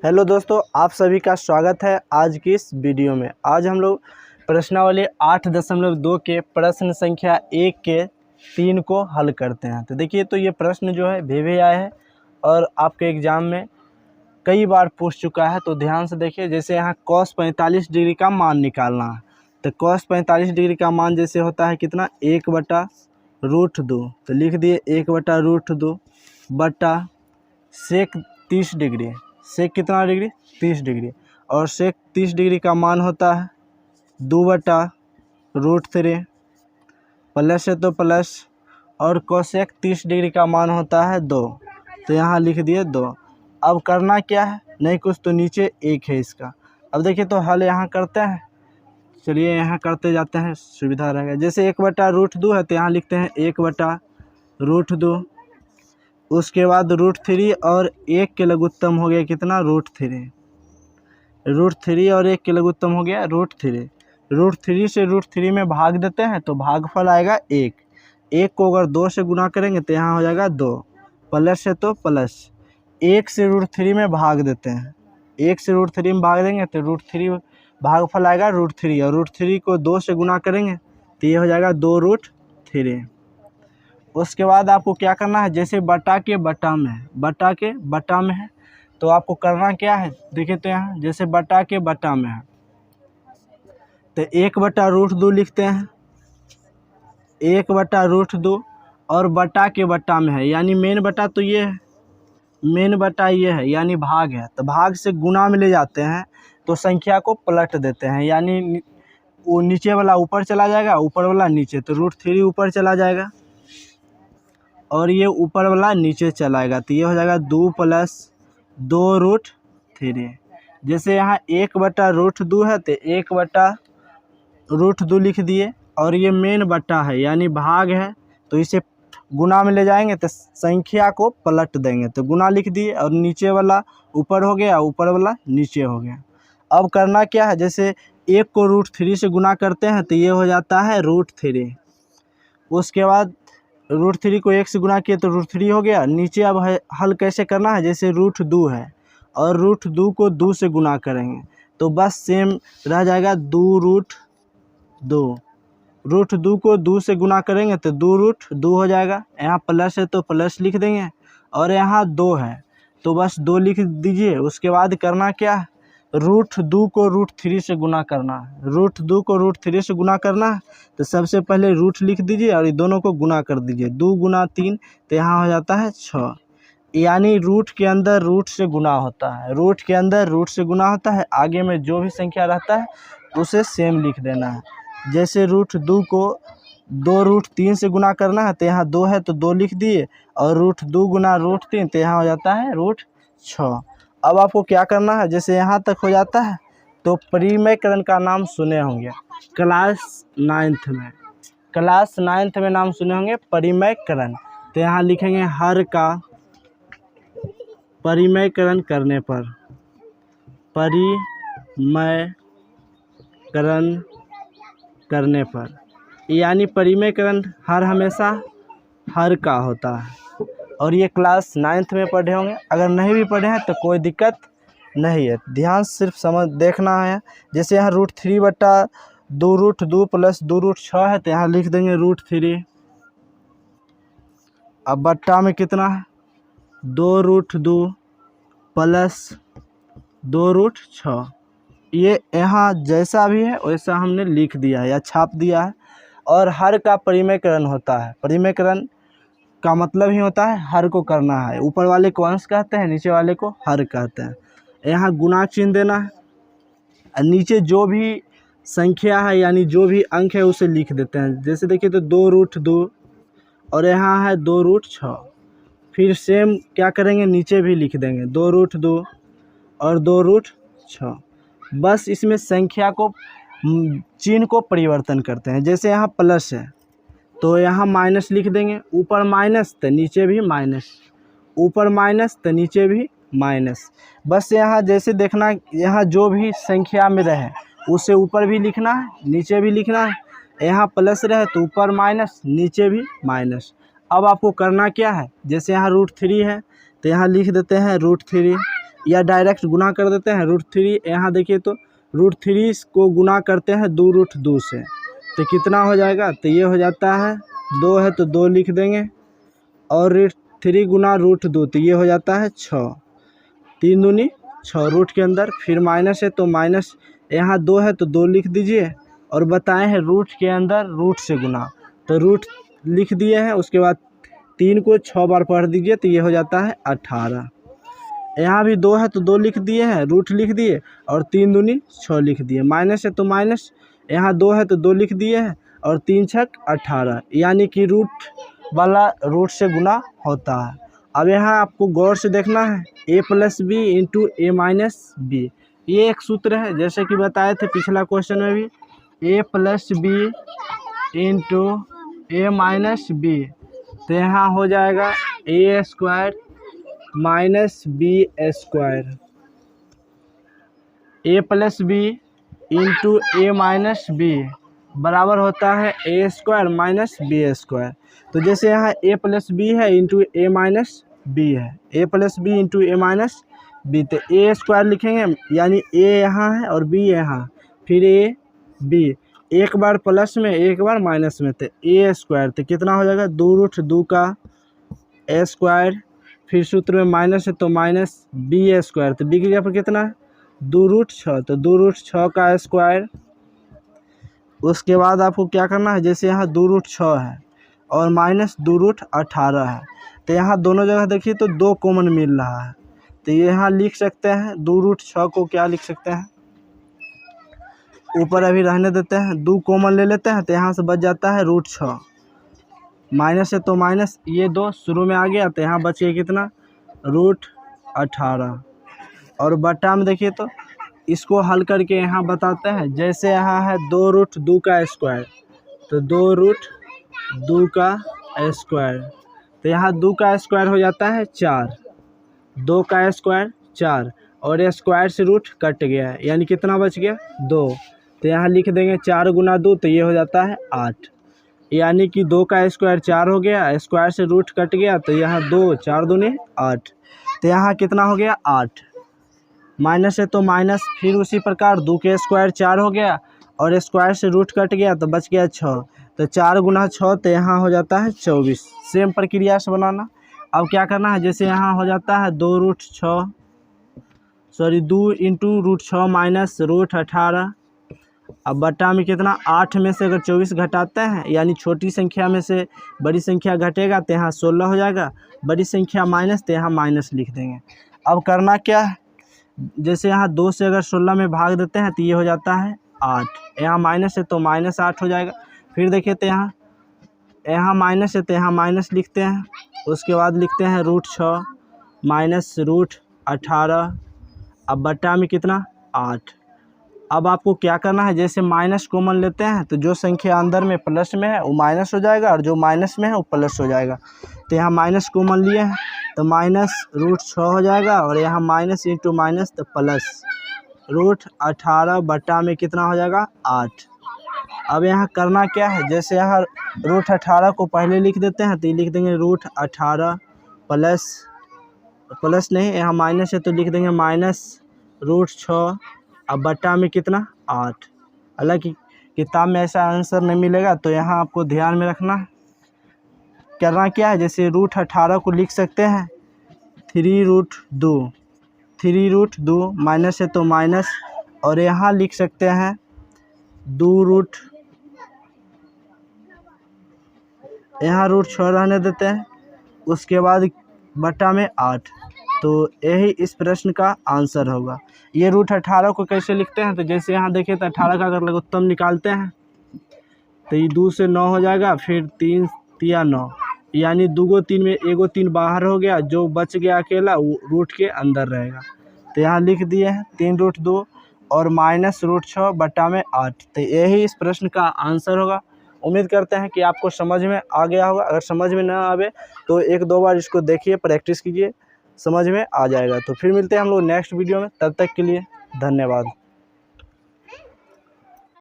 Hello दोस्तों, आप सभी का स्वागत है आज की इस वीडियो में। आज हम लोग प्रश्नावली 8.2 के प्रश्न संख्या 1 के 3 को हल करते हैं। तो देखिए, तो ये प्रश्न जो है भेजे आए है और आपके एग्जाम में कई बार पूछ चुका है। तो ध्यान से देखिए, जैसे यहाँ cos 45 डिग्री का मान निकालना है। तो cos 45 डिग्री का मान जैसे होता है कितना, 1/√2। तो लिख दिए 1/√2 बटा सेक 30 डिग्री। सेक कितना डिग्री, 30 डिग्री। और सेक 30 डिग्री का मान होता है 2/√3 प्लस है तो प्लस, और कोसेक 30 डिग्री का मान होता है 2। तो यहाँ लिख दिए 2। अब करना क्या है, नहीं कुछ तो नीचे 1 है इसका। अब देखिए, तो हल यहाँ करते हैं। चलिए यहाँ करते जाते हैं, सुविधा रहेगा। जैसे 1/√2 है तो यहाँ लिखते हैं 1/√2। उसके बाद √3 और 1 के लघुत्तम हो गया कितना, √3। √3 और 1 के लघुत्तम हो गया √3। √3 से √3 में भाग देते हैं तो भागफल आएगा 1। 1 को अगर 2 से गुना करेंगे तो यहाँ हो जाएगा 2। प्लस है तो प्लस। 1 से √3 में भाग देते हैं। 1 से √3 में भाग देंगे तो √3 भागफल आएगा √3, और √3 को 2 से गुना करेंगे तो ये हो जाएगा 2√3। उसके बाद आपको क्या करना है, जैसे बटा के बटा में है, बटा के बटा में है तो आपको करना क्या है, देखिए तो यहाँ जैसे बटा के बटा में है तो 1/√2 लिखते हैं। 1/√2 और बटा के बटा में है, यानी मेन बटा तो ये है, मेन बटा ये है यानी भाग है। तो भाग से गुना में ले जाते हैं तो संख्या को पलट देते हैं, यानी वो नीचे वाला ऊपर चला जाएगा, ऊपर वाला नीचे। तो √3 ऊपर चला जाएगा और ये ऊपर वाला नीचे चलाएगा तो ये हो जाएगा 2 + 2√3। जैसे यहाँ 1/√2 है तो 1/√2 लिख दिए, और ये मेन बटा है यानी भाग है तो इसे गुना में ले जाएंगे तो संख्या को पलट देंगे। तो गुना लिख दिए और नीचे वाला ऊपर हो गया, ऊपर वाला नीचे हो गया। अब करना क्या है, जैसे 1 को √3 से गुना करते हैं तो ये हो जाता है √3। उसके बाद √3 को 1 से गुना किए तो √3 हो गया। नीचे अब है हल कैसे करना है, जैसे √2 है और √2 को 2 से गुना करेंगे तो बस सेम रह जाएगा 2√2। √2 को 2 से गुना करेंगे तो 2√2 हो जाएगा। यहाँ प्लस है तो प्लस लिख देंगे, और यहाँ 2 है तो बस 2 लिख दीजिए। उसके बाद करना क्या है, √2 को √3 से गुना करना है। √2 को √3 से गुना करना है तो सबसे पहले रूट लिख दीजिए और ये दोनों को गुना कर दीजिए। 2 × 3 तो यहाँ हो जाता है 6, यानी रूट के अंदर रूट से गुना होता है। रूट के अंदर रूट से गुना होता है, आगे में जो भी संख्या रहता है उसे सेम लिख देना है। जैसे √2 को 2√3 से गुना करना है तो यहाँ 2 है तो 2 लिख दिए, और √2 × √3 तो यहाँ हो जाता है √6। अब आपको क्या करना है, जैसे यहाँ तक हो जाता है तो परिमेयकरण का नाम सुने होंगे क्लास 9th में। क्लास 9th में नाम सुने होंगे परिमेयकरण। तो यहाँ लिखेंगे हर का परिमेयकरण करने पर, परिमेयकरण करने पर, यानी परिमेयकरण हर हमेशा हर का होता है। और ये क्लास 9th में पढ़े होंगे। अगर नहीं भी पढ़े हैं तो कोई दिक्कत नहीं है, ध्यान सिर्फ समझ देखना है। जैसे यहाँ √3 बटा 2√2 + 2√6 है तो यहाँ लिख देंगे √3। अब बट्टा में कितना है, 2√2 + 2√6। ये यहाँ जैसा भी है वैसा हमने लिख दिया है या छाप दिया है। और हर का परिमेयकरण होता है। परिमेयकरण का मतलब ही होता है हर को करना है। ऊपर वाले को अंश कहते हैं, नीचे वाले को हर कहते हैं। यहाँ गुना चिन्ह देना है, नीचे जो भी संख्या है यानी जो भी अंक है उसे लिख देते हैं। जैसे देखिए तो 2√2 और यहाँ है 2√6। फिर सेम क्या करेंगे, नीचे भी लिख देंगे 2√2 और 2√6। बस इसमें संख्या को चिन्ह को परिवर्तन करते हैं। जैसे यहाँ प्लस है तो यहाँ माइनस लिख देंगे, ऊपर माइनस तो नीचे भी माइनस, ऊपर माइनस तो नीचे भी माइनस। बस यहाँ जैसे देखना, यहाँ जो भी संख्या में रहे उसे ऊपर भी लिखना है नीचे भी लिखना है। यहाँ प्लस रहे तो ऊपर माइनस नीचे भी माइनस। अब आपको करना क्या है, जैसे यहाँ √3 है तो यहाँ लिख देते हैं √3। या डायरेक्ट गुना कर देते हैं √3। यहाँ देखिए तो √3 को गुना करते हैं 2√2 से, तो कितना हो जाएगा, तो ये हो जाता है 2 है तो 2 लिख देंगे, और √3 गुना √2 तो ये हो जाता है 6, 3 दूनी 6 रूट के अंदर, फिर माइनस है तो माइनस, यहाँ 2 है तो 2 लिख दीजिए, और बताए हैं रूट के अंदर रूट से गुना, तो रूट लिख दिए हैं। उसके बाद 3 को 6 बार पढ़ दीजिए तो ये हो जाता है 18। यहाँ भी 2 है तो 2 लिख दिए हैं, रूट लिख दिए, और 3 दूनी 6 लिख दिए, माइनस है तो माइनस, यहाँ 2 है तो 2 लिख दिए हैं, और 3 छक 18, यानी कि रूट वाला रूट से गुना होता है। अब यहाँ आपको गौर से देखना है a+b इंटू a-b, ये एक सूत्र है जैसे कि बताए थे पिछला क्वेश्चन में भी, a+b इंटू a-b, तो यहाँ हो जाएगा a² minus b², a+b into a-b बराबर होता है a² माइनस b²। तो जैसे यहाँ a+b है इंटू a-b है, a+b इंटू a-b, तो a² लिखेंगे, यानी a यहाँ है और b यहाँ, फिर a b, एक बार प्लस में एक बार माइनस में, तो a², तो कितना हो जाएगा 2√2 का a², फिर सूत्र में माइनस है तो माइनस b², तो b की जगह पर कितना है 2√6, तो 2√6 का a²। उसके बाद आपको क्या करना है, जैसे यहाँ 2√6 है और माइनस 2√18 है, तो यहाँ दोनों जगह देखिए तो 2 कॉमन मिल रहा है, तो यहाँ लिख सकते हैं 2√6 को क्या लिख सकते हैं, ऊपर अभी रहने देते हैं, 2 कॉमन ले लेते हैं, तो यहाँ से बच जाता है √6, माइनस है तो माइनस, ये 2 शुरू में आ गया, तो यहाँ बच गया कितना √18, और बटा में देखिए तो इसको हल करके यहाँ बताते हैं, जैसे यहाँ है 2√2 का स्क्वायर, तो 2√2 का स्क्वायर, तो यहाँ 2 का स्क्वायर हो जाता है 4, 2 का स्क्वायर 4, और स्क्वायर से रूट कट गया है, यानी कितना बच गया 2, तो यहाँ लिख देंगे 4 गुना 2, तो ये हो जाता है 8, यानी कि 2 का स्क्वायर 4 हो गया, स्क्वायर से रूट कट गया, तो यहाँ 2 4 दूनी 8, तो यहाँ कितना हो गया 8, माइनस है तो माइनस, फिर उसी प्रकार 2 के स्क्वायर 4 हो गया, और स्क्वायर से रूट कट गया तो बच गया 6, तो 4 गुना 6, तो यहाँ हो जाता है 24। सेम प्रक्रिया से बनाना। अब क्या करना है, जैसे यहाँ हो जाता है 2 इंटू √6 माइनस √18, अब बटा में कितना 8 में से अगर 24 घटाते हैं, यानी छोटी संख्या में से बड़ी संख्या घटेगा तो यहाँ 16 हो जाएगा, बड़ी संख्या माइनस, तो यहाँ माइनस लिख देंगे। अब करना क्या है, जैसे यहाँ 2 से अगर 16 में भाग देते हैं तो ये हो जाता है 8, यहाँ माइनस है तो माइनस 8 हो जाएगा, फिर देखिए तो यहाँ माइनस है तो यहाँ माइनस लिखते हैं, उसके बाद लिखते हैं √6 माइनस √18, अब बटा में कितना 8। अब आपको क्या करना है, जैसे माइनस कॉमन लेते हैं तो जो संख्या अंदर में प्लस में है वो माइनस हो जाएगा, और जो माइनस में है वो प्लस हो जाएगा, तो यहाँ माइनस कॉमन लिए हैं तो माइनस √6 हो जाएगा, और यहाँ माइनस इंटू माइनस तो प्लस √18 बटा में कितना हो जाएगा 8। अब यहाँ करना क्या है, जैसे यहाँ √18 को पहले लिख देते हैं, तो ये लिख देंगे √18 प्लस नहीं, यहाँ माइनस है तो लिख देंगे माइनस √6, अब बटा में कितना 8। हालांकि किताब में ऐसा आंसर नहीं मिलेगा, तो यहाँ आपको ध्यान में रखना करना क्या है, जैसे √18 को लिख सकते हैं 3√2 माइनस है तो माइनस, और यहाँ लिख सकते हैं 2 यहाँ √6 रहने देते हैं, उसके बाद बटा में 8, तो यही इस प्रश्न का आंसर होगा। ये √18 को कैसे लिखते हैं, तो जैसे यहाँ देखिए तो 18 का अगर लघुत्तम निकालते हैं तो ये 2 से 9 हो जाएगा, फिर 3 तिया 9, यानी 2 को 3 में 1 को 3 बाहर हो गया, जो बच गया अकेला वो रूट के अंदर रहेगा, तो यहाँ लिख दिए हैं 3√2 और माइनस √6 बटा में 8, तो यही इस प्रश्न का आंसर होगा। उम्मीद करते हैं कि आपको समझ में आ गया होगा। अगर समझ में ना आवे तो 1-2 बार इसको देखिए, प्रैक्टिस कीजिए, समझ में आ जाएगा। तो फिर मिलते हैं हम लोग नेक्स्ट वीडियो में, तब तक के लिए धन्यवाद।